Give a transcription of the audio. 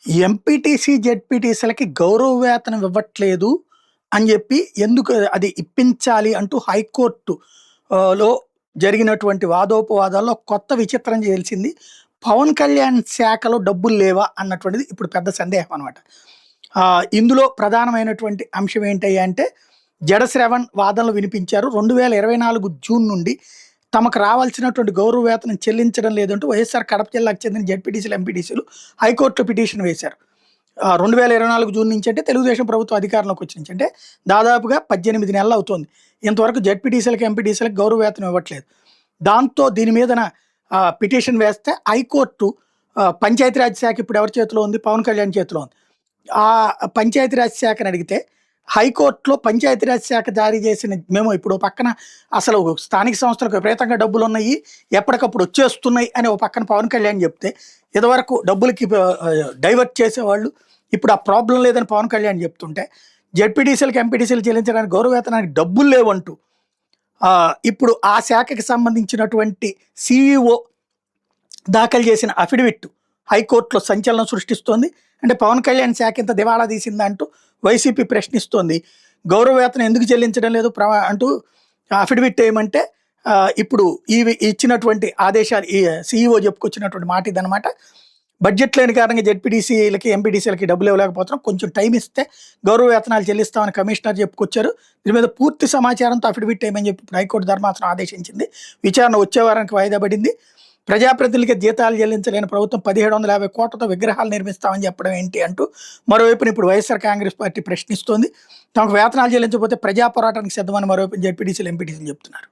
MPTC, జెడ్పీటీసీలకి గౌరవ వేతనం ఇవ్వట్లేదు అని జెప్పి ఎందుకు అది ఇప్పించాలి అంటూ హైకోర్టు లో జరిగినటువంటి వాదోపవాదాల్లో కొత్త విచిత్రం తెలిసింది. పవన్ కళ్యాణ్ శాఖలో డబ్బులు లేవా అన్నటువంటిది ఇప్పుడు పెద్ద సందేహం అనమాట. ఇందులో ప్రధానమైనటువంటి అంశం ఏంటయ్యా అంటే జడ శ్రవణ్ వాదనలు వినిపించారు. 2024 జూన్ నుండి తమకు రావాల్సినటువంటి గౌరవ వేతనం చెల్లించడం లేదంటూ వైఎస్ఆర్ కడప జిల్లాకు చెందిన జెడ్పీటీసీలు, ఎంపీటీసీలు హైకోర్టులో పిటిషన్ వేశారు. 2024 జూన్ నుంచి అంటే తెలుగుదేశం ప్రభుత్వం అధికారంలోకి వచ్చి నుంచి అంటే దాదాపుగా 18 నెలలు అవుతుంది. ఇంతవరకు జెడ్పీటీసీలకు, ఎంపీటీసీలకు గౌరవ వేతనం ఇవ్వట్లేదు. దాంతో దీని మీదన పిటిషన్ వేస్తే హైకోర్టు పంచాయతీరాజ్ శాఖ ఇప్పుడు ఎవరి చేతిలో ఉంది? పవన్ కళ్యాణ్ చేతిలో ఉంది. ఆ పంచాయతీరాజ్ శాఖను అడిగితే హైకోర్టులో పంచాయతీరాజ్ శాఖ జారీ చేసిన మేము ఇప్పుడు పక్కన అసలు స్థానిక సంస్థలకు విపరీతంగా డబ్బులు ఉన్నాయి, ఎప్పటికప్పుడు వచ్చేస్తున్నాయి అని ఒక పక్కన పవన్ కళ్యాణ్ చెప్తే, ఇదివరకు డబ్బులకి డైవర్ట్ చేసేవాళ్ళు ఇప్పుడు ఆ ప్రాబ్లం లేదని పవన్ కళ్యాణ్ చెప్తుంటే, జెడ్పీటీసీలకు, ఎంపీటీసీలు చెల్లించడానికి గౌరవ వేతనానికి డబ్బులు లేవంటూ ఇప్పుడు ఆ శాఖకి సంబంధించినటువంటి సిఇఓ దాఖలు చేసిన అఫిడవిట్ హైకోర్టులో సంచలనం సృష్టిస్తోంది. అంటే పవన్ కళ్యాణ్ శాఖ ఇంత దివాళా తీసిందా అంటూ వైసీపీ ప్రశ్నిస్తోంది. గౌరవ వేతనం ఎందుకు చెల్లించడం లేదు అంటూ అఫిడవిట్ ఏమంటే ఇప్పుడు ఇచ్చినటువంటి ఆదేశాలు ఈ సిఇఓ చెప్పుకొచ్చినటువంటి మాట ఇదనమాట. బడ్జెట్ లేని కారణంగా జెడ్పీటీసీలకి, ఎంపీటీసీలకి డబ్బులు ఇవ్వలేకపోతున్నాం, కొంచెం టైం ఇస్తే గౌరవ వేతనాలు చెల్లిస్తామని కమిషనర్ చెప్పుకొచ్చారు. దీని మీద పూర్తి సమాచారంతో అఫిడవిట్ ఏమని చెప్పి ఇప్పుడు హైకోర్టు ధర్మాసనం ఆదేశించింది. విచారణ వచ్చే వారానికి వాయిదా పడింది. ప్రజాప్రతినిధులకి జీతాలు చెల్లించలేని ప్రభుత్వం 1750 కోట్లతో విగ్రహాలు నిర్మిస్తామని చెప్పడం ఏంటి అంటూ మరోవైపున ఇప్పుడు వైఎస్ఆర్ కాంగ్రెస్ పార్టీ ప్రశ్నిస్తోంది. తమకు వేతనాలు చెల్లించకపోతే ప్రజా పోరాటానికి సిద్ధమని మరోవైపు జెడ్పీటీసీలు, ఎంపీటీసీలు చెప్తున్నారు.